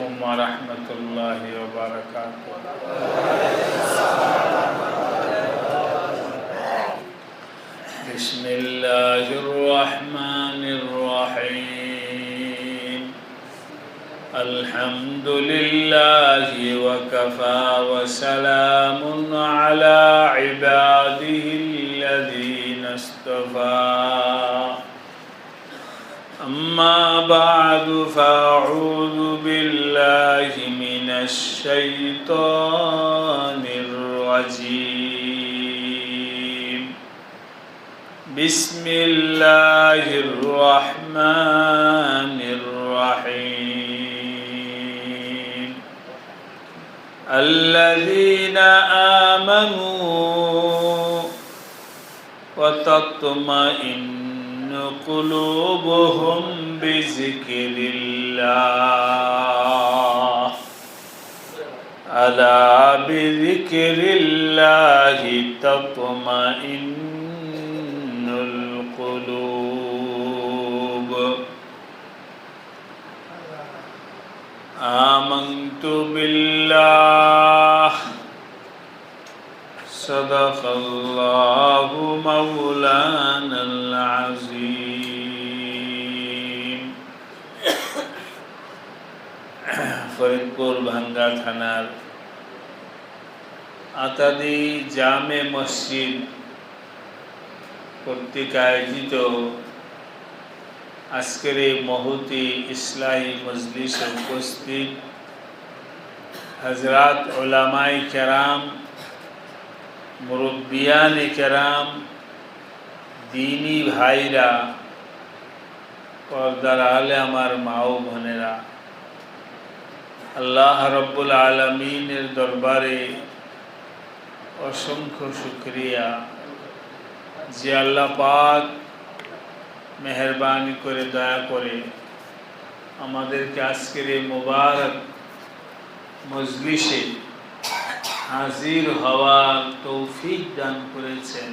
ورحمة الله وبركاته. بسم الله الرحمن الرحيم. الحمد لله وكفى وسلام على عباده الذين اصطفى. أما بعد فأعوذ بالله من الشيطان الرجيم. بسم الله الرحمن الرحيم. الذين آمنوا وتطمئن قلوبهم بذكر الله. ألا بذكر الله تطمئن القلوب. آمنت بالله صدق الله مولانا العظيم. ফরিদপুর ভাঙ্গা থানার আতাদি জামে মসজিদ কর্তৃক আয়োজিত আজকের এই মহতি ইসলাহি মজলিসে উপস্থিত হযরত উলামায়ে কেরাম, মুরব্বিয়ানে কেরাম, দীনী ভাইরা, পর্দার আলে আমার মা ও বোনেরা, আল্লাহ রব্বুল আলামিনের দরবারে অসংখ্য শুকরিয়া যে আল্লাহ পাক মেহেরবানি করে দয়া করে আমাদেরকে আজকের এই মুবারক মজলিসে হাজির হওয়ার তৌফিক দান করেছেন।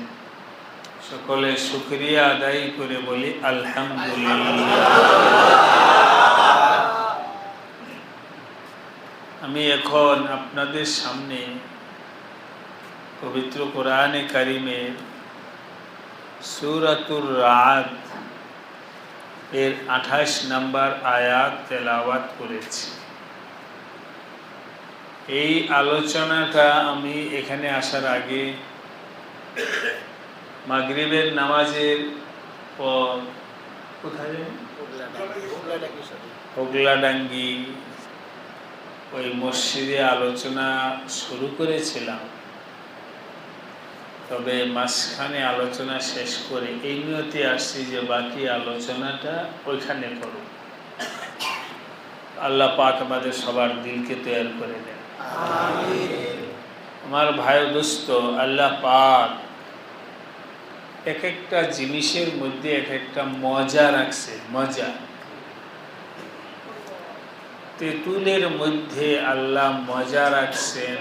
সকলে শুকরিয়া আদায় করে বলি আলহামদুলিল্লাহ। আমি এখন আপনাদের সামনে পবিত্র কোরআনে কারিমের সূরাতুর রাদ এর 28 নম্বর আয়াত তেলাওয়াত করেছি। এই আলোচনাটা আমি এখানে আসার আগে মাগরিবের নামাজের পর কোথায় হোগলাডাঙ্গি ওই মসজিদে আলোচনা শুরু করেছিলাম, তবে মাঝখানে আলোচনা শেষ করে এই নিয়তে আসছি যে বাকি আলোচনাটা ওইখানে করব। আল্লাহ পাক আমাদের সবার দিলকে তৈরি করে দেন। আমার ভাই দোস্ত, আল্লাহ পাক এক একটা জিনিসের মধ্যে এক একটা মজা রাখছে। মজা, তেঁতুলের মধ্যে আল্লাহ মজা রাখছেন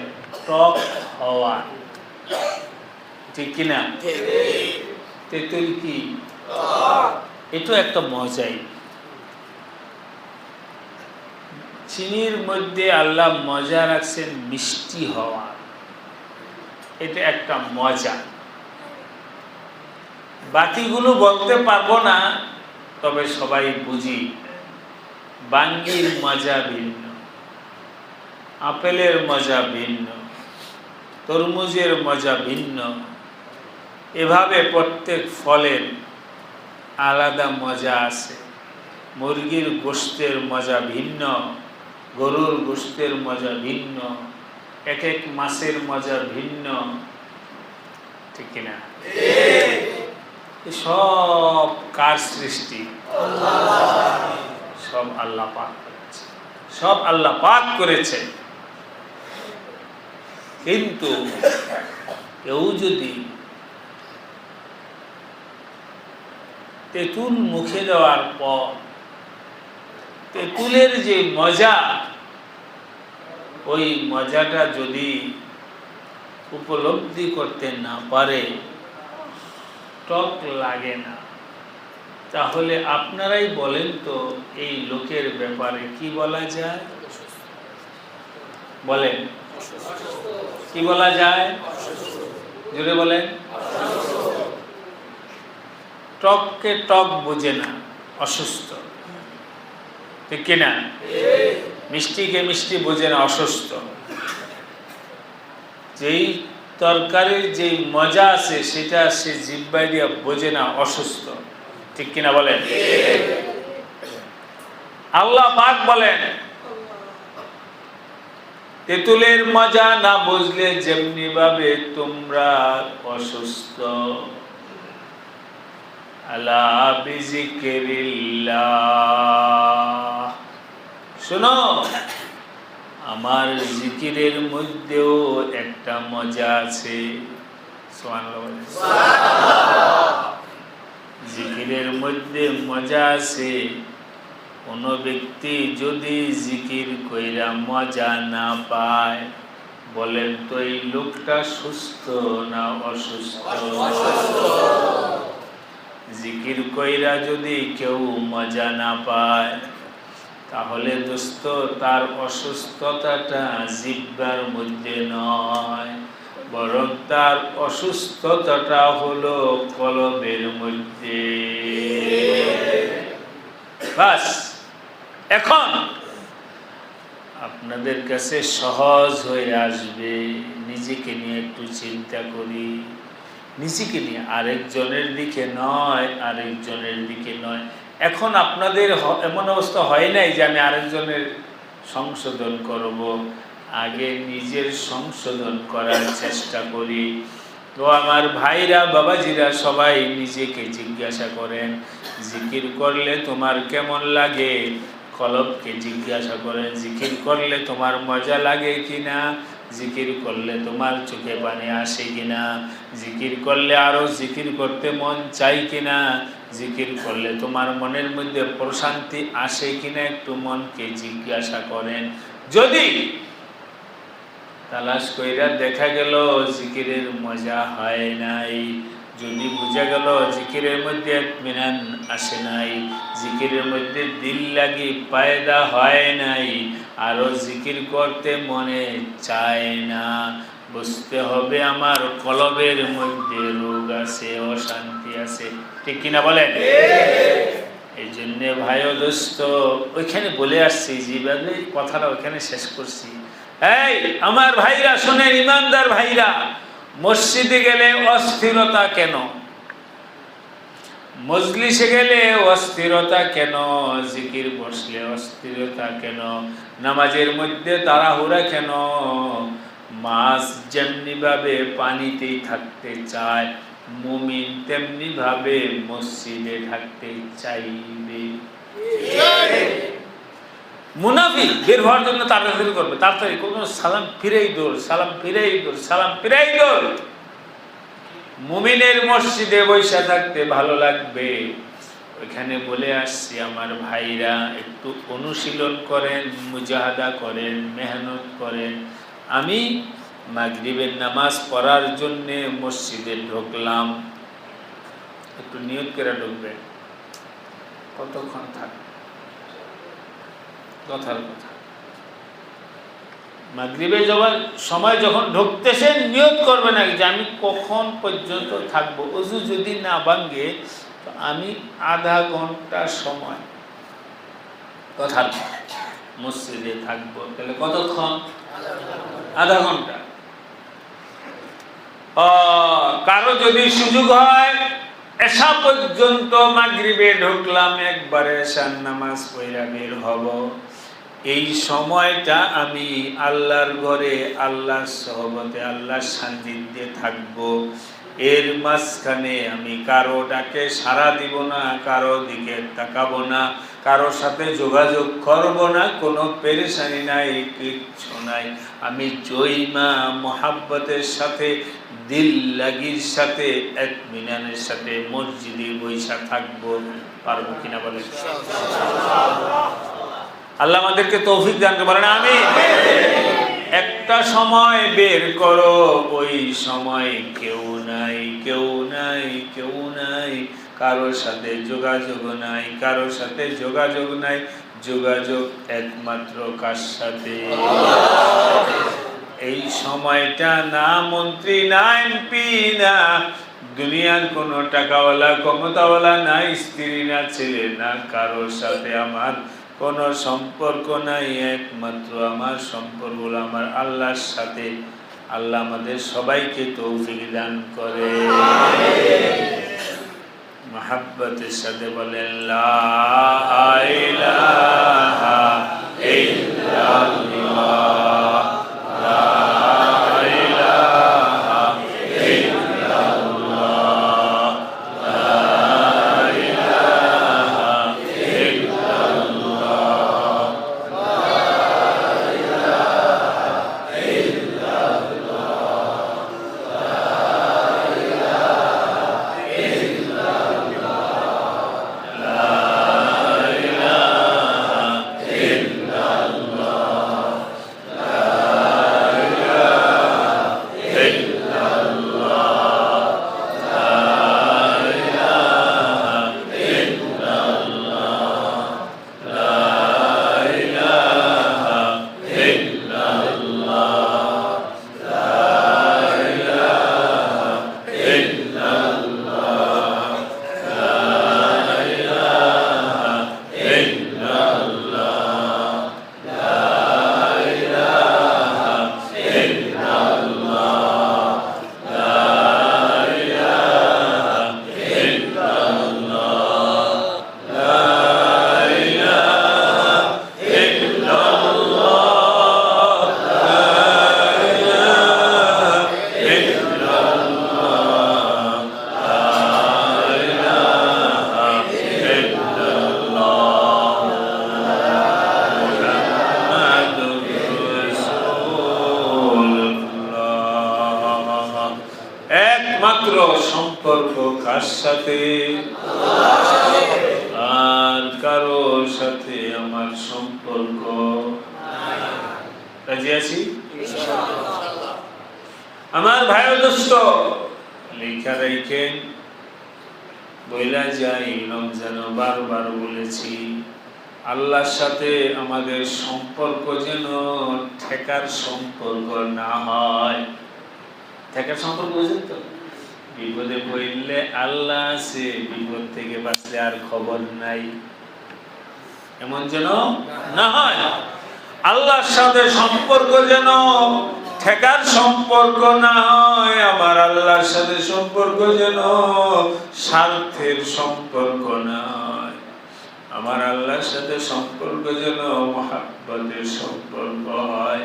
টক হওয়া, ঠিক কিনা? তেঁতুল কি? এটা একটা মজাই। চিনির মধ্যে আল্লাহ মজা রাখছেন মিষ্টি হওয়া, এটা একটা মজা। বাকিগুলো বলতে পারবো না, তবে সবাই বুঝি। বাঙ্গির মজা ভিন্ন, আপেলের মজা ভিন্ন, তরমুজের মজা ভিন্ন, এভাবে প্রত্যেক ফলের আলাদা মজা আছে। মুরগির গোশতের মজা ভিন্ন, গরুর গোশতের মজা ভিন্ন, এক এক মাছের মজা ভিন্ন, ঠিক কিনা? সব কার সৃষ্টি? সব আল্লাহ পাক করেছে, সব আল্লাহ পাক করেছে। কিন্তু কেউ যদি তেঁতুল মুখে দেওয়ার পর তেঁতুলের যে মজা, ওই মজাটা যদি উপলব্ধি করতে না পারে, টক লাগে না, তাহলে আপনারাই বলেন তো এই লোকের ব্যাপারে কি বলা যায়? বলেন কি বলা যায়? জোরে বলেন। টককে টক বোঝে না, অসুস্থ, ঠিক কিনা? মিষ্টিকে মিষ্টি বোঝে না, অসুস্থ। যেই তরকারির যেই মজা আছে সেটা সে জিহ্বায় দিয়া বোঝে না, অসুস্থ, ঠিক কিনা বলেন? আল্লাহ পাক বলেন, তেঁতুলের মজা না বুঝলে যেমনি ভাবে তোমরা অসুস্থ, আলা বিজিকিরিল্লাহ, শোনো আমার জিকিরের মধ্যেও একটা মজা আছে। জিকিরের মধ্যে মজা আছে। কোন ব্যক্তি যদি জিকির কইরা মজা না পায়, বলেন তো এই লোকটা সুস্থ না অসুস্থ? জিকির কইরা যদি কেউ মজা না পায়, তাহলে দোস্ত তার অসুস্থতাটা জিহ্বার মধ্যে নয়, বরং তার অসুস্থতাটা হলো কলবের মধ্যে। বাস, এখন আপনাদের কাছে সহজ হয়ে আসবে, নিজেকে নিয়ে একটু চিন্তা করি, নিজেকে নিয়ে, আরেকজনের দিকে নয়, আরেকজনের দিকে নয়। এখন আপনাদের এমন অবস্থা হয় নাই যে আমি আরেকজনের সংশোধন করব, আগে নিজের সংশোধন করার চেষ্টা করি। তো আমার ভাইরা, বাবাজিরা সবাই নিজেকে জিজ্ঞাসা করেন, জিকির করলে তোমার কেমন লাগে? কলবকে জিজ্ঞাসা করেন, জিকির করলে তোমার মজা লাগে কিনা? জিকির করলে তোমার চোখে পানি আসে কিনা? জিকির করলে আরো জিকির করতে মন চাই কিনা? জিকির করলে তোমার মনের মধ্যে প্রশান্তি আসে কিনা? একটু মনকে জিজ্ঞাসা করেন। যদি তালাশ কইরা দেখা গেল জিকিরের মজা হয় নাই, যদি বুঝা গেল জিকিরের মধ্যে ইতমিনান আসে নাই, জিকিরের মধ্যে দিল লাগি পায়দা হয় নাই, আরো জিকির করতে মনে চায় না, বুঝতে হবে আমার কলবের মধ্যে রোগ আছে, অশান্তি আছে, ঠিক কিনা বলেন? এই জন্যে ভাই ও দোস্ত, ওইখানে বলে আসছি, যেভাবে কথাটা ওইখানে শেষ করছি। এই আমার ভাইরা শোনেন, ইমানদার ভাইরা, মসজিদে গেলে অস্থিরতা কেন? মজলিসে গেলে অস্থিরতা কেন? জিকির বসলে অস্থিরতা কেন? নামাজের মধ্যে তাড়াহুড়া কেন? মাছ যেমনি ভাবে পানিতেই থাকতে চায়, মুমিন তেমনি ভাবে মসজিদে থাকতে চাইবে। মুনাফিক বের হওয়ার জন্য তাড়াতাড়ি করবে, তাড়াতাড়ি কোন সালাম ফিরেই দৌড়, সালাম ফিরেই দৌড়, সালাম ফিরেই দৌড়। মুমিনের মসজিদে বসে থাকতে ভালো লাগবে। ওইখানে বলে আসছি আমার ভাইরা, একটু অনুশীলন করেন, মুজাহাদা করেন, মেহনত করেন। আমি মাগরিবের নামাজ পড়ার জন্যে মসজিদে ঢুকলাম, একটু নিয়ত করে ঢুকবেন, কতক্ষণ থাকবে? কথার কথা, মাগরিবে যাওয়ার সময় যখন ঢুকতেছেন নিয়ত করবেন আগে যে আমি কখন পর্যন্ত থাকবো। ওযু যদি না ভাঙে তো আমি আধা ঘন্টা সময় কথার মসজিদে থাকবো। তাহলে কতক্ষণ? আধা ঘন্টা। কারো যদি সুযোগ হয় এশা পর্যন্ত মাগরিবে ঢুকলাম, একবারে এশার নামাজ পড়া বের হব, এই সময়টা আমি আল্লাহর ঘরে, আল্লাহর সহবতে, আল্লাহর সান্নিধ্যে থাকব। এর মাঝখানে আমি কারো ডাকে সাড়া দিব না, কারো দিকে তাকাবো না, কারো সাথে যোগাযোগ করব না, কোনো পেরেশানি নাই, কিচ্ছু নাই। আমি জয়মা মোহাব্বতের সাথে, দিল লাগির সাথে, ইতমিনানের সাথে মসজিদে বৈশা থাকবো। পারবো কিনা বলেন? আল্লাহ আমাদেরকে তৌফিক দান করেন, আমিন। একটা সময় বের করো, ওই সময় কেউ নাই, কেউ নাই, কেউ নাই, কারোর সাথে যোগাযোগ নাই, কারোর সাথে যোগাযোগ নাই, যোগাযোগ একমাত্র কার সাথে? এই সময়টা না মন্ত্রী না এমপি না দুনিয়ার কোনো টাকাওয়ালা ক্ষমতাওয়ালা না স্ত্রী না ছেলে না কারোর সাথে আমার কোনো সম্পর্ক নাই, একমাত্র আমার সম্পর্ক হলো আমার আল্লাহর সাথে। আল্লাহ আমাদের সবাইকে তৌফিক দান করে। মহব্বতের সাথে বলেন লা ইলাহা ইল্লাল্লাহ, লা ইলাহা ইল্লাল্লাহ, লা ইলাহা ইল্লাল্লাহ, লা ইলাহা ইল্লাল্লাহ, লা একমাত্র সম্পর্ক কার সাথে? আর কারোর সাথে আমার সম্পর্ক রাজি আছি আমার ভাই দোস্ত। লেখা রাখেন বইলা যাই রমজান বারবার বলেছি আল্লাহর সাথে আমাদের সম্পর্ক যেন ঠেকার সম্পর্ক না হয়। ঠেকার সম্পর্ক বুঝেন তো? বিপদে পড়লে আল্লাহ আছে, বিপদ থেকে বাঁচলে আর খবর নাই, এমন যেন না হয়। আল্লাহর সাথে সম্পর্ক যেন ঠেকার সম্পর্ক না হয়। আমার আল্লাহর সাথে সম্পর্ক যেন স্বার্থের সম্পর্ক না হয়। আমার আল্লাহর সাথে সম্পর্ক যেন মহব্বতের সম্পর্ক হয়।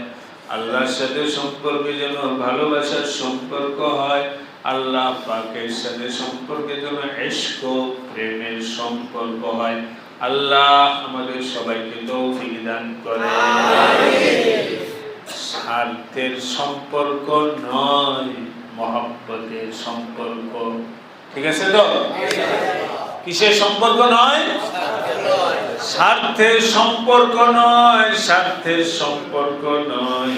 আল্লাহর সাথে সম্পর্ক যেন ভালোবাসার সম্পর্ক হয়। আল্লাহ পাকের সাথে সম্পর্ক যেন ইশক প্রেমের সম্পর্ক হয়। আল্লাহ আমাদের সবাইকে তৌফিক দান করে। স্বার্থের সম্পর্ক নয়, মহব্বতের সম্পর্ক। ঠিক আছে তো? কিসের সম্পর্ক নয়? স্বার্থের সম্পর্ক নয়, স্বার্থের সম্পর্ক নয়,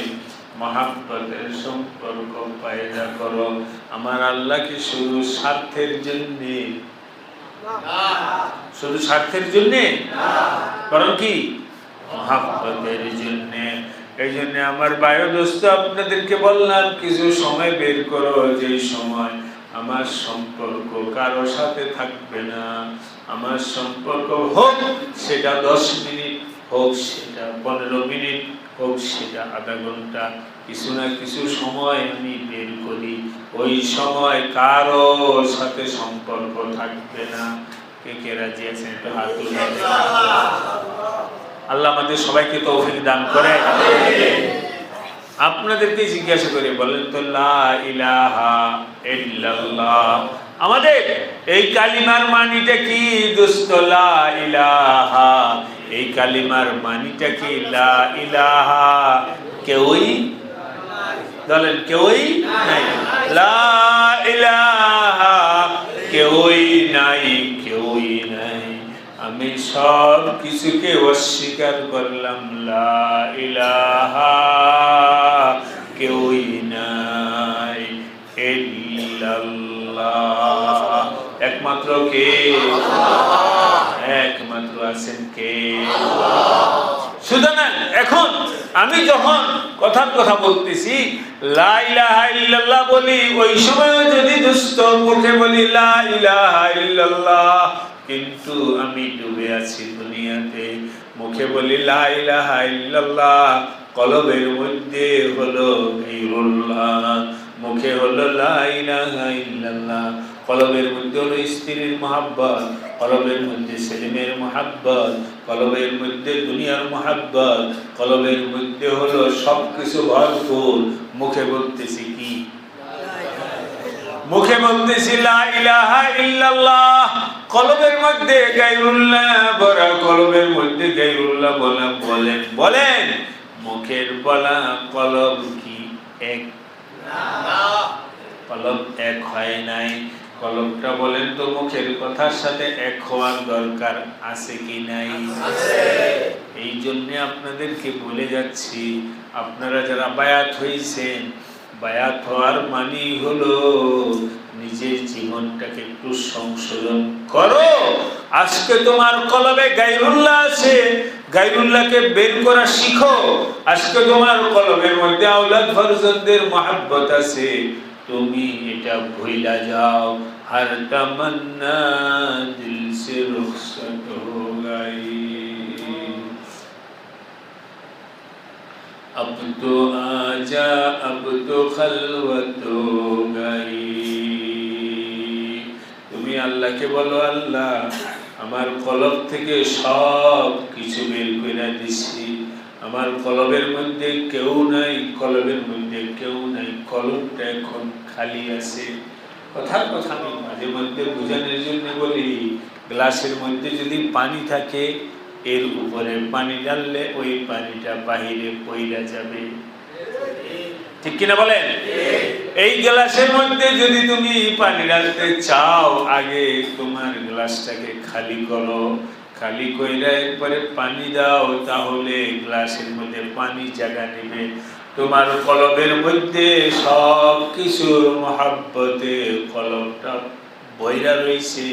মহব্বতের সম্পর্ক পয়দা করো। আমার আল্লাহ কি শুধু স্বার্থের জন্য? শুধু স্বার্থের জন্য? কারণ কি? মহব্বতের জন্য। এই জন্য আমার ভাই দোস্ত আপনাদেরকে বললাম কিছু সময় বের করো, যে সময় আমার সম্পর্ক কারো সাথে থাকবে না। আমার সম্পর্ক হোক সেটা 10 মিনিট, হোক সেটা 15 মিনিট, হোক সেটা আধা ঘন্টা, কিছু না কিছু সময় আমি বের করি। ওই সময় কারো সাথে সম্পর্ক থাকবে না। কে কে রাজি আছেন একটু হাত তুলে? আল্লাহ আমাদের সবাইকে তৌফিক দান করে। আপনাদেরকে জিজ্ঞাসা করে বলেন তো লা ইলাহা ইল্লাল্লাহ, আমাদের এই কালিমার মানিটা কি দোস্ত? লা ইলাহা, এই কালিমার মানিটা কি? লা ইলাহা কেউই বলেন, কেউই নাই। লা ইলাহা কেউই নাই, কেউই নাই। আমি সব কিছুকে অস্বীকার করলাম। লা ইলাহা কেউই নাই ইল্লাল্লাহ, একমাত্র কে? একমাত্র আছেন কে? সুতরাং এখন আমি যখন কথার কথা বলতেছি লা ইলাহা ইল্লাল্লাহ বলি, ওই সময়ও যদি দুষ্ট মুখে বলি লা ইলাহা ইল্লাল্লাহ, কিন্তু আমি ডুবে আছি দুনিয়াতে, মুখে বলি লা ইলাহা ইল্লাল্লাহ, কলবের মধ্যে হলো গায়রুল্লাহ, মুখে হলো লা ইলাহা ইল্লাল্লাহ, কলবের মধ্যে হলো স্ত্রীর মহাব্বত, কলবের মধ্যে সেলিমের মহাব্বত, কলবের মধ্যে দুনিয়ার মহাব্বত, কলবের মধ্যে হলো সবকিছু ভরপুর, মুখে বলতেছি কি? মুখে বলতেছি লা ইলাহা ইল্লাল্লাহ, কলবের মধ্যে গায়রুল্লাহ ভরা, কলবের মধ্যে গায়রুল্লাহ বলা। বলেন বলেন, মুখের বলা কলব কি এক? না, কলব এক হয় নাই। কলবটা বলেন তো মুখের কথার সাথে এক হওয়ার দরকার আছে কি নাই? আছে। এই জন্য আপনাদেরকে বলে যাচ্ছি, আপনারা যারা বায়াত হইছেন, বায়াত হওয়ার মানে হলো নিজের জীবনটাকে একটু সংশোধন করো। আজকে তোমার কলবে গায়রুল্লাহ আছে, গায়রুল্লাহকে বের করা শিখো। আজকে তোমার কলবের মধ্যে আওলাদ ফরজন্দের মহব্বত আছে, তুমি এটা ভুইলা যাও। হর তমন্না দিল সে রুখসত হো গাই, अब तो आजा अब तो खलवत हो गई। তুমি আল্লাহকে বলো, আল্লাহ আমার কলব থেকে সব কিছু বের করে দিছি, আমার কলবের মধ্যে কেউ নাই, কলবের মধ্যে কেউ নাই, কলবটা এখন খালি আছে। কথার কথা আমি মাঝে মধ্যে বোঝানোর জন্য বলি, গ্লাসের মধ্যে যদি পানি থাকে, এর উপরে পানি ঢাললে ওই পানিটা বাহিরে পইরা যাবে, ঠিক কিনা বলেন? এই গ্লাসের মধ্যে যদি তুমি পানি ঢালতে চাও, আগে তোমার গ্লাসটাকে খালি করো, খালি কইরা একবারে পানি দাও, তাহলে গ্লাসের মধ্যে পানি জায়গা নেবে। তোমার কলবের মধ্যে সব কিছুর মহব্বতে কলবটা বইরা রয়েছে,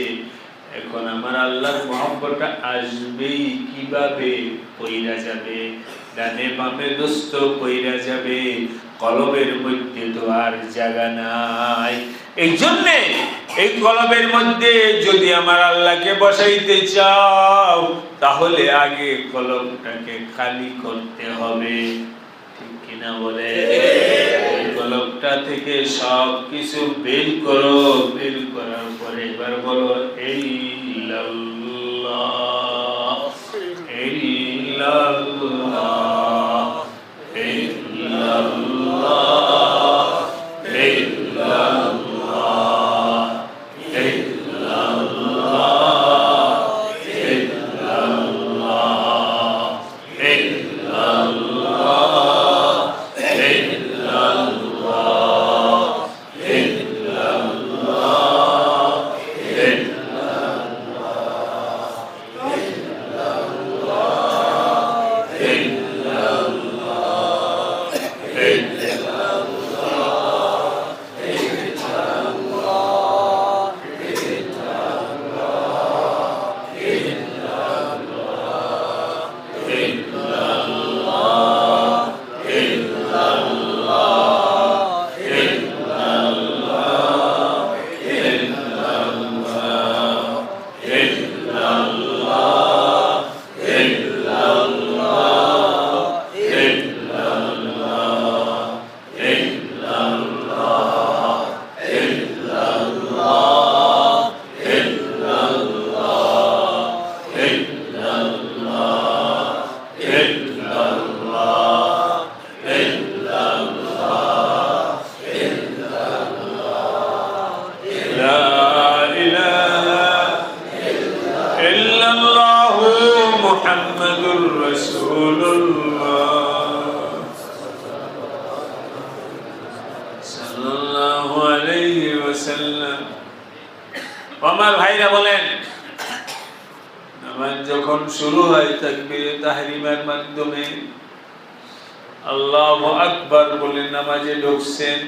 এখন আমার আল্লাহর মহব্বতটা আসবেই কিভাবে? পইরা যাবে, ডানে বামে দোস্ত পইরা যাবে, কলবের মধ্যে তো আর জায়গা নাই। এই জন্য এই কলবের মধ্যে যদি আমার আল্লাহকে বসাইতে চাও, তাহলে আগে কলবটাকে খালি করতে হবে, ঠিক কিনা বলে? এই কলবটা থেকে সব কিছু বের করো, বের করার পরে এবার বলো ইল্লাল্লাহ, ইল্লাল্লাহ, ইল্লাল্লাহ, ইল্লাল্লাহ, আমার ভাইরা বলেন, নামাজ যখন শুরু হয় তাকবীরে তাহরিমের মাধ্যমে আল্লাহু আকবার বলে নামাজে ঢুকছেন,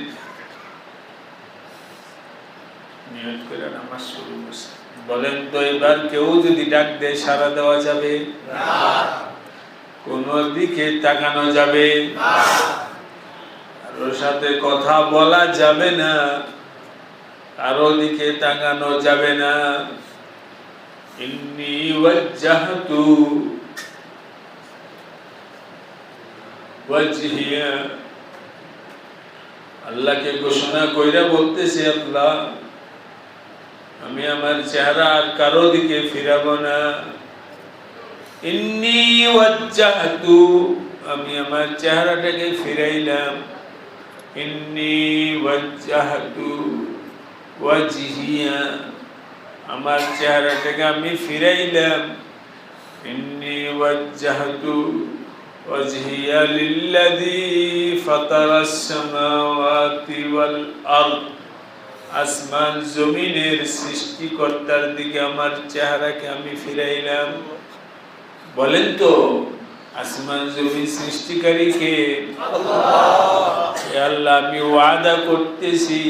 নিয়ত করে নামাজ শুরু করছেন, বলেন তো এবার কেউ যদি ডাক দেয় সাড়া দেওয়া যাবে? কোন দিকে তাকানো যাবে? কারোর সাথে কথা বলা যাবে না, কারো দিকে তাকানো যাবে না। ইন্নী ওয়াজ্জাহতু ওয়াজহিয়া, আল্লাহকে ঘোষণা কইরা বলতেছে, আল্লাহ আমি আমার চেহারা আর কারো দিকে ফিরাবো না। ইন্নী ওয়াজ্জাহতু, আমি আমার চেহারাটাকে ফিরাইলাম। ইন্নী ওয়াজ্জাহতু ওয়াজহিয়া, আমার চেহারাটাকে আমি ফিরাইলাম। ইন্নী ওয়াজ্জাহতু ওয়াজহিয়া লিল্লাযী ফাতারাস সামাওয়াতি ওয়াল আরদ, আসমান জমিনের সৃষ্টিকর্তার দিকে আমার চেহারাকে আমি ফিরাইলাম। বলেন তো আসমান জমিন সৃষ্টিকারী কে? আল্লাহ। আল্লাহ আমি ওয়াদা করতেছি,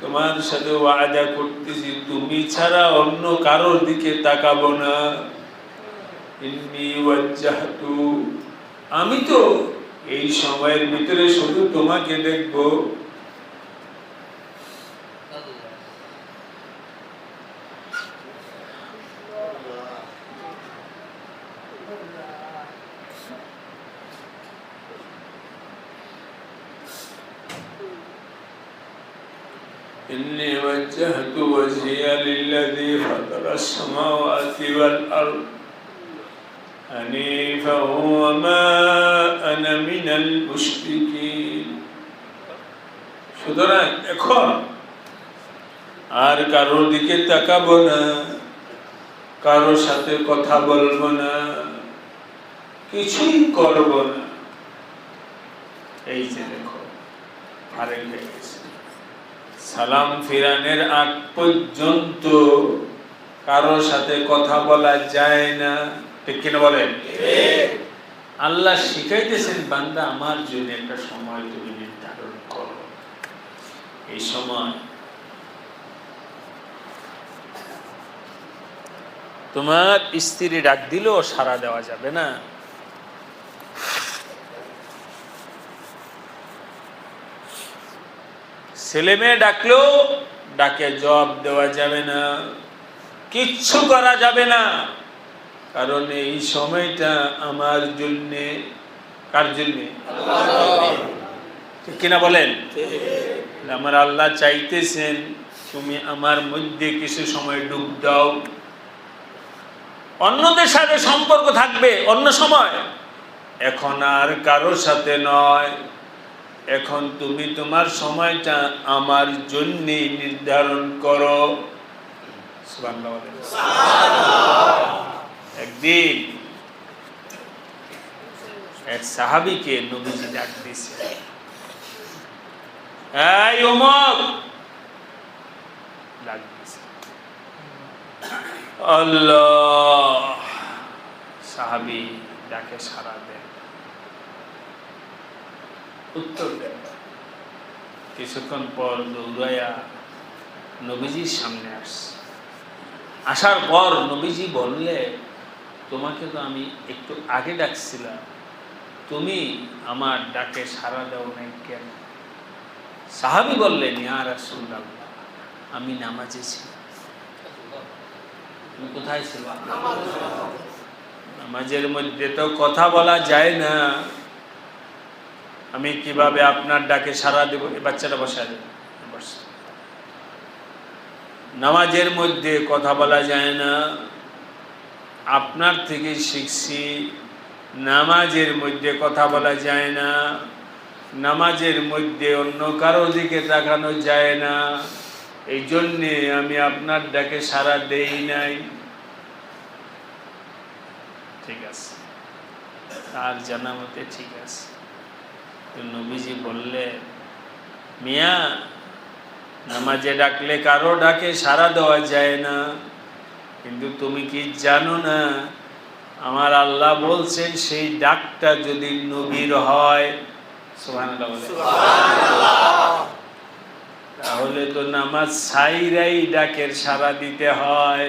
তোমার সাথে ওয়াদা করতেছি, তুমি ছাড়া অন্য কারোর দিকে তাকাবো না। ইন্নী ওয়াজ্জাহতু, আমি তো এই সময়ের ভিতরে শুধু তোমাকে দেখবো। إني وجهت وجهي للذي فطر السماوات والأرض حنيفا وما أنا من المشركين। সুতরাং এখন আর কারোর দিকে তাকাবো না, কারোর সাথে কথা বলবো না, কিছুই করবো না। এই যে দেখো আরেক হয়ে গেছে, সালাম ফিরানের আগ পর্যন্ত কারোর সাথে কথা বলা যায় না, ঠিক কিনা বলেন? আল্লাহ শিখাইতেছেন, বান্দা আমার জন্য একটা সময় তুমি নির্ধারণ করো। এই সময় তোমার স্ত্রী ডাক দিলেও সাড়া দেওয়া যাবে না, ছেলে মেয়ে ডাকলেও ডাকে জবাব দেওয়া যাবে না, কিচ্ছু করা যাবে না। কারণ এই সময়টা আমার জন্যে, কার জন্যে? ঠিক কিনা বলেন? আমার আল্লাহ চাইতেছেন তুমি আমার মধ্যে কিছু সময় ডুব দাও। অন্যদের সাথে সম্পর্ক থাকবে অন্য সময়, এখন আর কারোর সাথে নয়। এখন তুমি তোমার সময়টা আমার জন্য নির্ধারণ করো। একদিন এক সাহাবীকে নবীজি ডাক দিয়েছে, এই ওমর, ডাক দিয়েছে। আল্লাহ, সাহাবী ডাকে সাড়া দেন, উত্তর দেন। কিছুক্ষণ পর দৌড়াইয়া নবীজির সামনে আসছে। আসার পর নবীজি বললে, তোমাকে তো আমি একটু আগে ডাকছিলাম, তুমি আমার ডাকে সাড়া দাও নাই কেন? সাহাবী বললেন, ইয়া রাসূলুল্লাহ, আমি নামাজে ছিলাম। তুমি কোথায় ছিল? নামাজের মধ্যে তো কথা বলা যায় না, আমি কিভাবে আপনার ডাকে সাড়া দেব? এই বাচ্চাটা বসায় দেব। নামাজের মধ্যে কথা বলা যায় না, আপনার থেকে শিখছি। নামাজের মধ্যে কথা বলা যায় না, নামাজের মধ্যে অন্য কারো দিকে তাকানো যায় না, এই জন্যে আমি আপনার ডাকে সাড়া দেই নাই। ঠিক আছে, তার জানা মতে ঠিক আছে। তো নবীজি বললে, মিয়া, নামাজে ডাকলে কারো ডাকে সাড়া দেওয়া যায় না, কিন্তু তুমি কি জানো না আমার আল্লাহ বলছেন সেই ডাকটা যদি নবীর হয়, সুবহানাল্লাহ, তাহলে তো নামাজ ছাইরাই ডাকের সাড়া দিতে হয়।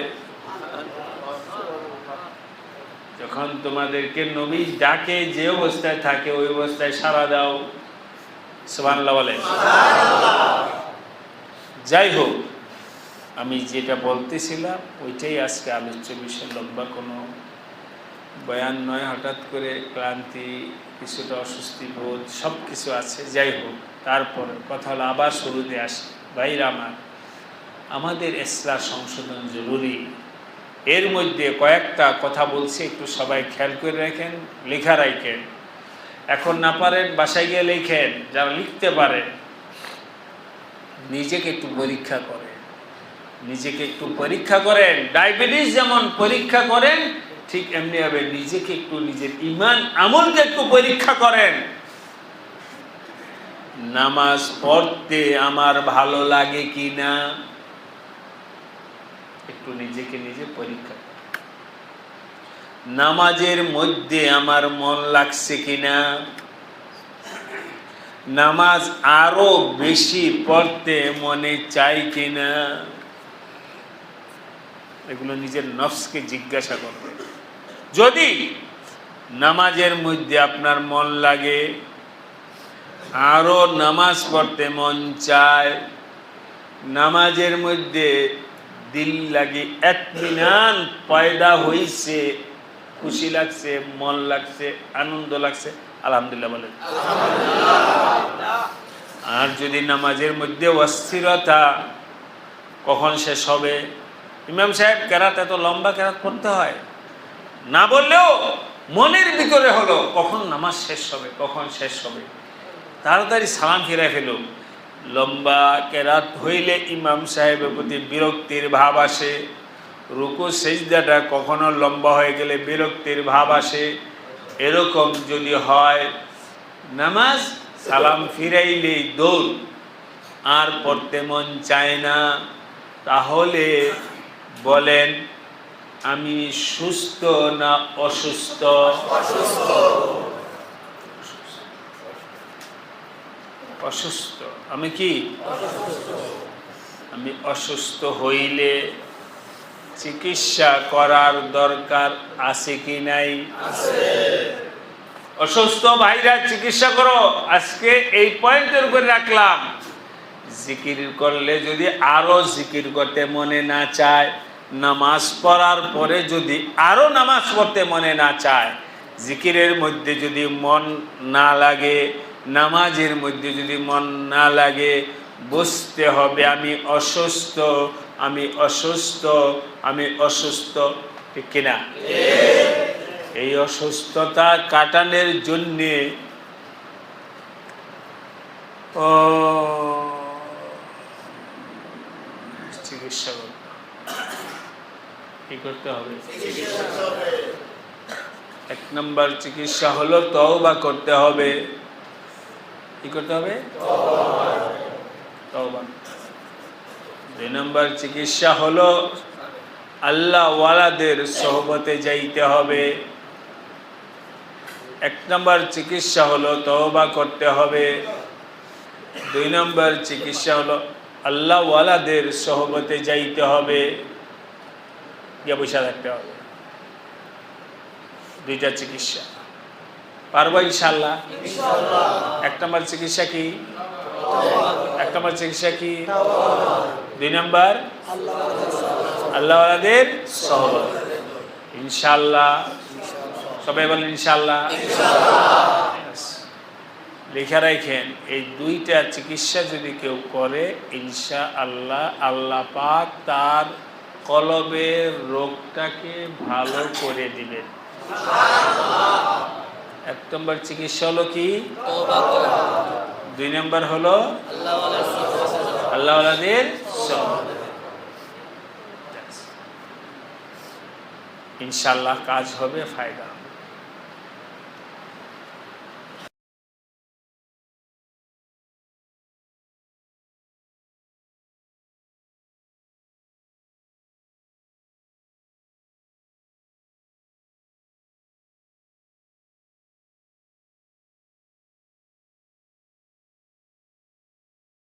যখন তোমাদেরকে নবী ডাকে যে অবস্থায় থাকে ওই অবস্থায় সাড়া দাও। সুবহানাল্লাহ বলেন। যাই হোক, আমি যেটা বলতেছিলাম ওইটাই আজকে আলোচ্য বিষয়। লম্বা কোনো বয়ান নয়। হঠাৎ করে ক্লান্তি, কিছুটা অস্বস্তি বোধ সব কিছু আছে। যাই হোক, তারপর কথা হলো আবার শুরুতে আসি। ভাইরা আমার, আমাদের ইসলাহ সংশোধন জরুরি। এর মধ্যে কয়েকটা কথা বলছি, একটু সবাই খেয়াল করে রাখেন, লেখা রাখেন। এখন না পারেন বাসায় গিয়ে লেখেন, যারা লিখতে পারেন। নিজেকে একটু পরীক্ষা করেন, নিজেকে একটু পরীক্ষা করেন। ডায়াবেটিস যেমন পরীক্ষা করেন, ঠিক এমনি ভাবে নিজেকে একটু, নিজের ঈমান আমলকে একটু পরীক্ষা করেন। নামাজ পড়তে আমার ভালো লাগে কিনা একটু নিজেকে নিজে পরীক্ষা করেন। নামাজের মধ্যে আমার মন লাগছে কিনা, নামাজ আরো বেশি পড়তে মনে চাই কিনা, এগুলো নিজের নফসকে জিজ্ঞাসা করবে। যদি নামাজের মধ্যে আপনার মন লাগে, আরো নামাজ পড়তে মন চায়, নামাজের মধ্যে দিল লাগে, ইতমিনান পয়দা হইছে, খুশি লাগছে, মন লাগছে, আনন্দ লাগছে, আলহামদুলিল্লাহ বলেন। আর যদি নামাজের মধ্যে অস্থিরতা, কখন শেষ হবে, ইমাম সাহেব কেরাত এত লম্বা কেরাত পড়তে হয় না বললেও মনের ভিতরে হলো কখন নামাজ শেষ হবে, কখন শেষ হবে, তাড়াতাড়ি সালাম ফিরায় ফেলুন। লম্বা কেরাত হইলে ইমাম সাহেবের প্রতি বিরক্তির ভাব আসে। রুকু সিজদাটা কখনো লম্বা হয়ে গেলে বিরক্তির ভাব আসে। এরকম যদি হয়, নামাজ সালাম ফিরাইলেই দৌড়, আর পড়তে মন চায় না, তাহলে বলেন আমি সুস্থ না অসুস্থ? অসুস্থ। আমি কি? আমি অসুস্থ হইলে চিকিৎসা করার দরকার আছে কি নাই? অসুস্থ ভাইরা চিকিৎসা করো। আজকে এই পয়েন্টের উপরে রাখলাম। জিকির করলে যদি আরো জিকির করতে মনে না চায়, নামাজ পড়ার পরে যদি আরো নামাজ পড়তে মনে না চায়, জিকিরের মধ্যে যদি মন না লাগে, নামাজের মধ্যে যদি মন না লাগে, বুঝতে হবে আমি অসুস্থ, আমি অসুস্থ, আমি অসুস্থ। ঠিক কিনা? এই অসুস্থতা কাটানোর জন্যে চিকিৎসা কি করতে হবে? এক নম্বর চিকিৎসা হলো তওবা করতে হবে। কি করতে হবে? তওবা। দুই নম্বর চিকিৎসা হলো আল্লাহ ওয়ালাদের সোহবতে যাইতে হবে। এক নম্বর চিকিৎসা হলো তওবা করতে হবে। দুই নম্বর চিকিৎসা হলো আল্লাহ ওয়ালাদের সোহবতে যাইতে হবে, গিয়ে বসে থাকতে হবে। দুইটা চিকিৎসা পারবো ইনশাআল্লাহ? এক নম্বর চিকিৎসা কি? এক নম্বর চিকিৎসা কি? দুই নম্বর আল্লাহ ওয়ালাদের সোহবত। ইনশাআল্লাহ সবাই বলেন ইনশাআল্লাহ। লেখা রাখেন, এই দুইটা চিকিৎসা যদি কেউ করে, ইনশাআল্লাহ আল্লাহ পাক তার কলবের রোগটাকে ভালো করে দিবেন। এক নম্বর চিকিৎসা হলো কি? দুই নম্বর হলো আল্লাহ ওয়ালাদের সোহবত। ইনশাআল্লাহ কাজ হবে, ফায়দা।